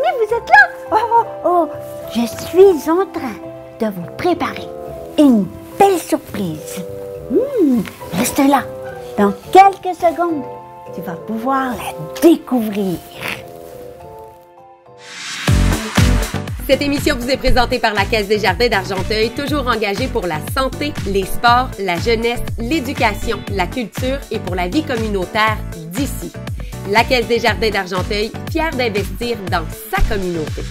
oui, vous êtes là? Oh, je suis en train de vous préparer une belle surprise. Reste là. Dans quelques secondes, tu vas pouvoir la découvrir. Cette émission vous est présentée par la Caisse des Jardins d'Argenteuil, toujours engagée pour la santé, les sports, la jeunesse, l'éducation, la culture et pour la vie communautaire d'ici. La Caisse des Jardins d'Argenteuil, fière d'investir dans sa communauté.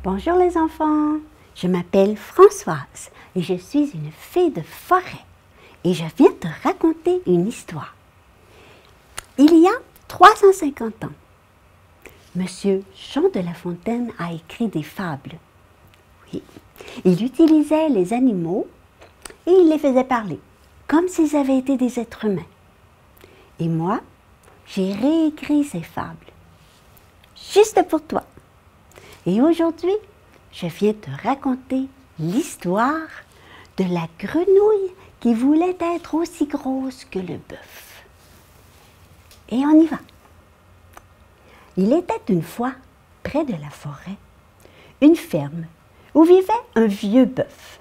Bonjour les enfants, je m'appelle Françoise et je suis une fée de forêt et je viens te raconter une histoire. Il y a 350 ans, Monsieur Jean de La Fontaine a écrit des fables. Oui, il utilisait les animaux et il les faisait parler, comme s'ils avaient été des êtres humains. Et moi, j'ai réécrit ces fables, juste pour toi. Et aujourd'hui, je viens te raconter l'histoire de la grenouille qui voulait être aussi grosse que le bœuf. Et on y va. Il était une fois, près de la forêt, une ferme où vivait un vieux bœuf.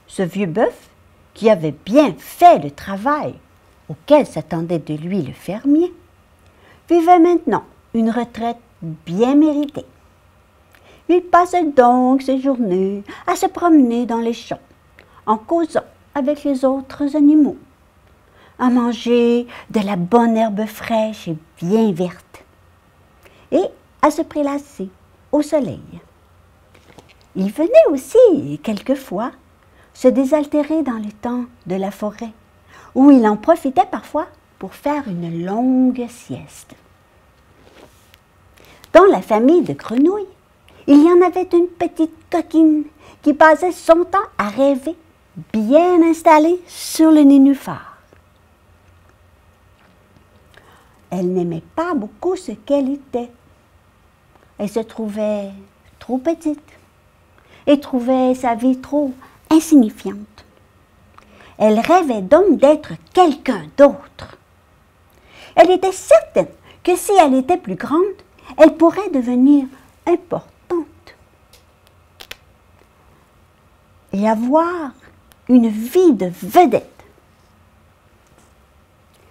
Ce vieux bœuf, qui avait bien fait le travail auquel s'attendait de lui le fermier, vivait maintenant une retraite bien méritée. Il passait donc ses journées à se promener dans les champs, en causant avec les autres animaux, à manger de la bonne herbe fraîche et bien verte, et à se prélasser au soleil. Il venait aussi, quelquefois, se désaltérer dans les temps de la forêt, où il en profitait parfois pour faire une longue sieste. Dans la famille de grenouilles, il y en avait une petite coquine qui passait son temps à rêver, bien installée sur le nénuphar. Elle n'aimait pas beaucoup ce qu'elle était. Elle se trouvait trop petite et trouvait sa vie trop insignifiante. Elle rêvait donc d'être quelqu'un d'autre. Elle était certaine que si elle était plus grande, elle pourrait devenir importante et avoir une vie de vedette.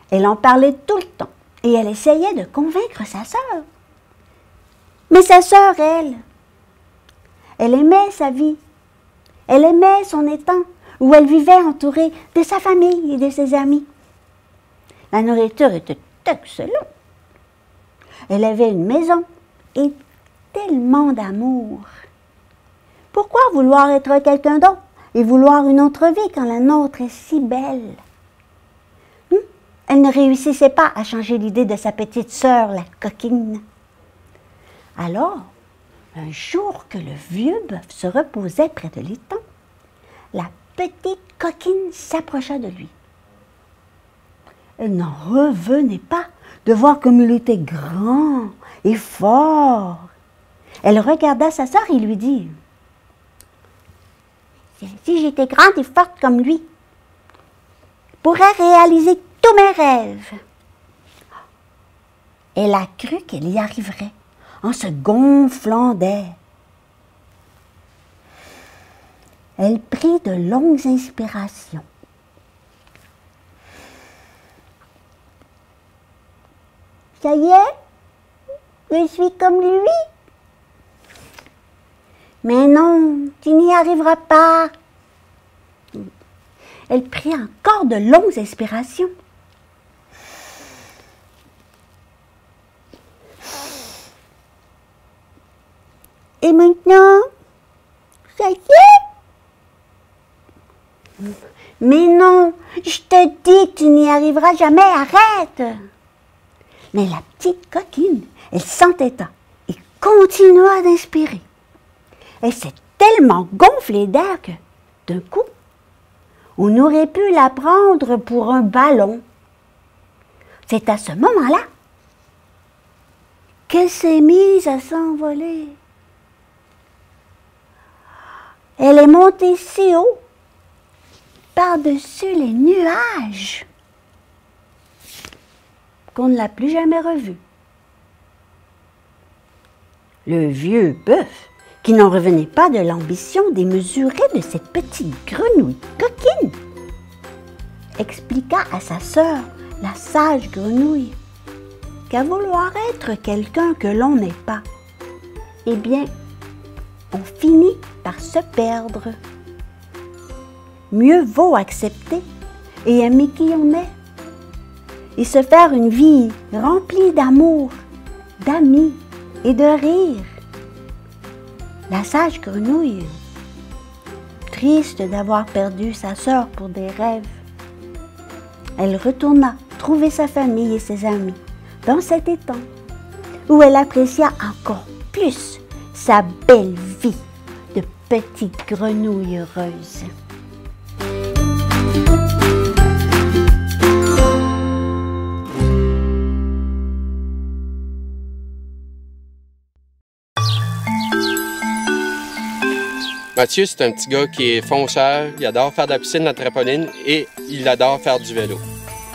Elle en parlait tout le temps et elle essayait de convaincre sa sœur. Mais sa sœur, elle aimait sa vie. Elle aimait son étang où elle vivait entourée de sa famille et de ses amis. La nourriture était excellente. Elle avait une maison et tellement d'amour. Pourquoi vouloir être quelqu'un d'autre et vouloir une autre vie quand la nôtre est si belle? Elle ne réussissait pas à changer l'idée de sa petite sœur, la coquine. Alors, un jour que le vieux bœuf se reposait près de l'étang, la petite coquine s'approcha de lui. Elle n'en revenait pas de voir comme il était grand et fort. Elle regarda sa sœur et lui dit: « Si j'étais grande et forte comme lui, je pourrais réaliser tous mes rêves. » Elle a cru qu'elle y arriverait en se gonflant d'air. Elle prit de longues inspirations. Ça y est, je suis comme lui. Mais non, tu n'y arriveras pas. Elle prit encore de longues inspirations. Et maintenant, ça y est. Mais non, je te dis que tu n'y arriveras jamais, arrête. Mais la petite coquine, elle s'entêta et continua d'inspirer. Elle s'est tellement gonflée d'air que, d'un coup, on aurait pu la prendre pour un ballon. C'est à ce moment-là qu'elle s'est mise à s'envoler. Elle est montée si haut, par-dessus les nuages, qu'on ne l'a plus jamais revue. Le vieux bœuf, qui n'en revenait pas de l'ambition démesurée de cette petite grenouille coquine, expliqua à sa sœur, la sage grenouille, qu'à vouloir être quelqu'un que l'on n'est pas, eh bien, on finit par se perdre. Mieux vaut accepter et aimer qui on est, et se faire une vie remplie d'amour, d'amis et de rire. La sage grenouille, triste d'avoir perdu sa sœur pour des rêves, elle retourna trouver sa famille et ses amis dans cet étang, où elle apprécia encore plus sa belle vie de petite grenouille heureuse. Mathieu, c'est un petit gars qui est fonceur, il adore faire de la piscine, de la trampoline et il adore faire du vélo.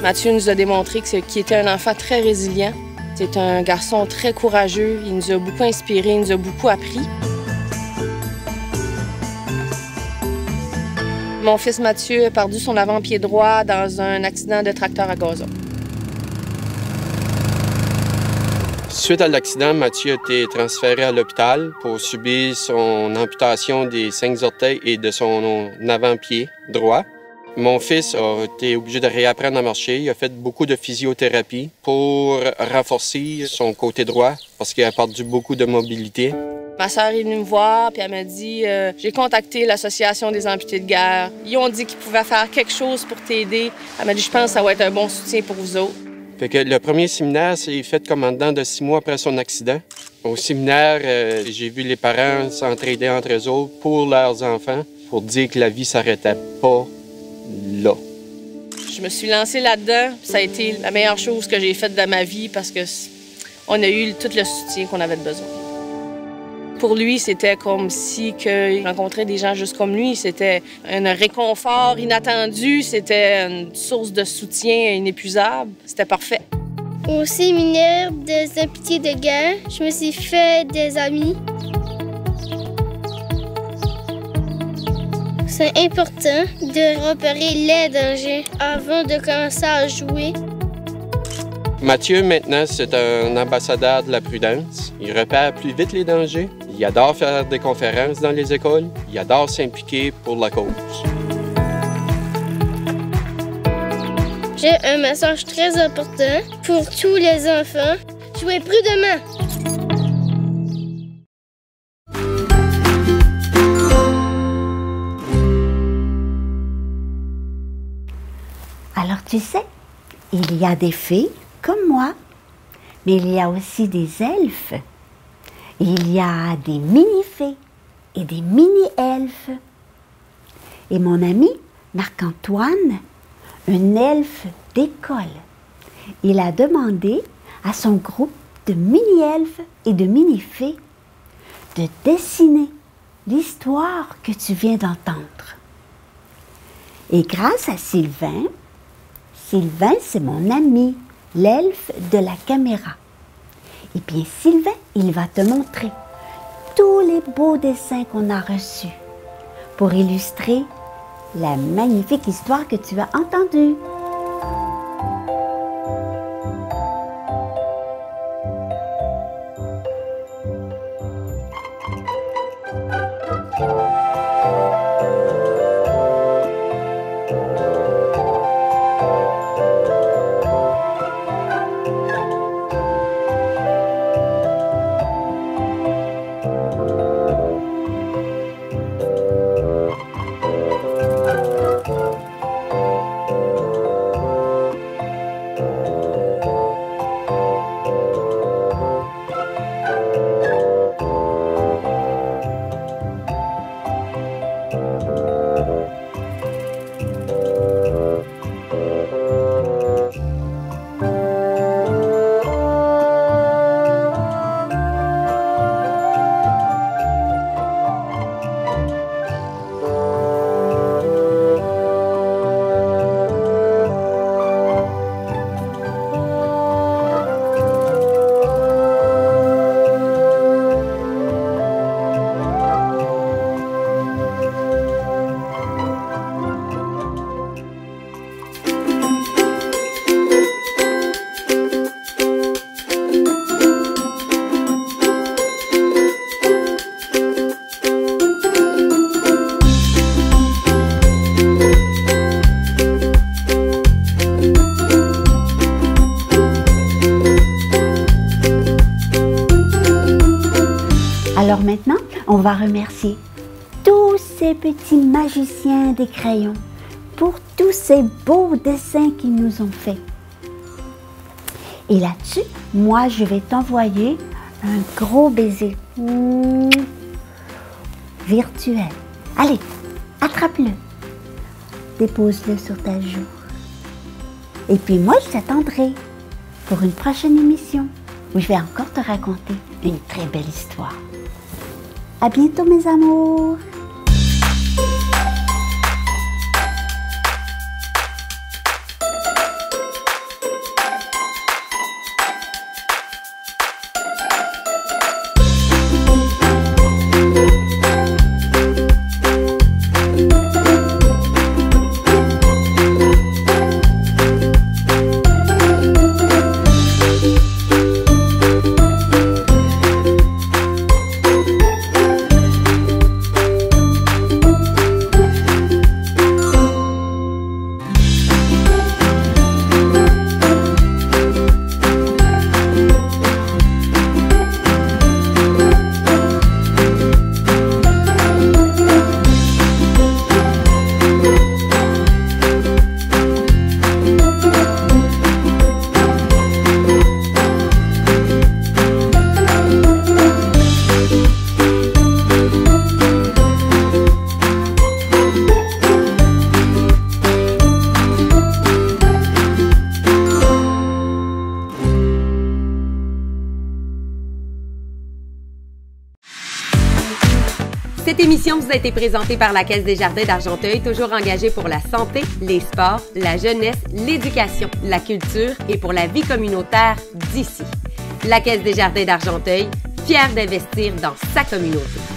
Mathieu nous a démontré qu'il était un enfant très résilient. C'est un garçon très courageux, il nous a beaucoup inspirés, il nous a beaucoup appris. Mon fils Mathieu a perdu son avant-pied droit dans un accident de tracteur à gazon. Suite à l'accident, Mathieu a été transféré à l'hôpital pour subir son amputation des 5 orteils et de son avant-pied droit. Mon fils a été obligé de réapprendre à marcher. Il a fait beaucoup de physiothérapie pour renforcer son côté droit parce qu'il a perdu beaucoup de mobilité. Ma sœur est venue me voir puis elle m'a dit j'ai contacté l'Association des amputés de guerre. Ils ont dit qu'ils pouvaient faire quelque chose pour t'aider. Elle m'a dit je pense que ça va être un bon soutien pour vous autres. Fait que le premier séminaire s'est fait comme en dedans de 6 mois après son accident. Au séminaire, j'ai vu les parents s'entraider entre eux autres pour leurs enfants pour dire que la vie s'arrêtait pas là. Je me suis lancée là-dedans. Ça a été la meilleure chose que j'ai faite de ma vie parce que on a eu tout le soutien qu'on avait besoin. Pour lui, c'était comme si il rencontrait des gens juste comme lui. C'était un réconfort inattendu, c'était une source de soutien inépuisable. C'était parfait. Au séminaire des amputés de guerre, je me suis fait des amis. C'est important de repérer les dangers avant de commencer à jouer. Mathieu, maintenant, c'est un ambassadeur de la prudence. Il repère plus vite les dangers. Il adore faire des conférences dans les écoles. Il adore s'impliquer pour la cause. J'ai un message très important pour tous les enfants. Jouez prudemment. Alors tu sais, il y a des fées comme moi, mais il y a aussi des elfes. Il y a des mini-fées et des mini-elfes. Et mon ami Marc-Antoine, un elfe d'école, il a demandé à son groupe de mini-elfes et de mini-fées de dessiner l'histoire que tu viens d'entendre. Et grâce à Sylvain, c'est mon ami, l'elfe de la caméra. Et bien, Sylvain, il va te montrer tous les beaux dessins qu'on a reçus pour illustrer la magnifique histoire que tu as entendue. on va remercier tous ces petits magiciens des crayons pour tous ces beaux dessins qu'ils nous ont faits. Et là-dessus, moi, je vais t'envoyer un gros baiser virtuel. Allez, attrape-le. Dépose-le sur ta joue. Et puis moi, je t'attendrai pour une prochaine émission où je vais encore te raconter une très belle histoire. À bientôt, mes amours! Cette émission vous a été présentée par la Caisse des Jardins d'Argenteuil, toujours engagée pour la santé, les sports, la jeunesse, l'éducation, la culture et pour la vie communautaire d'ici. La Caisse des Jardins d'Argenteuil, fière d'investir dans sa communauté.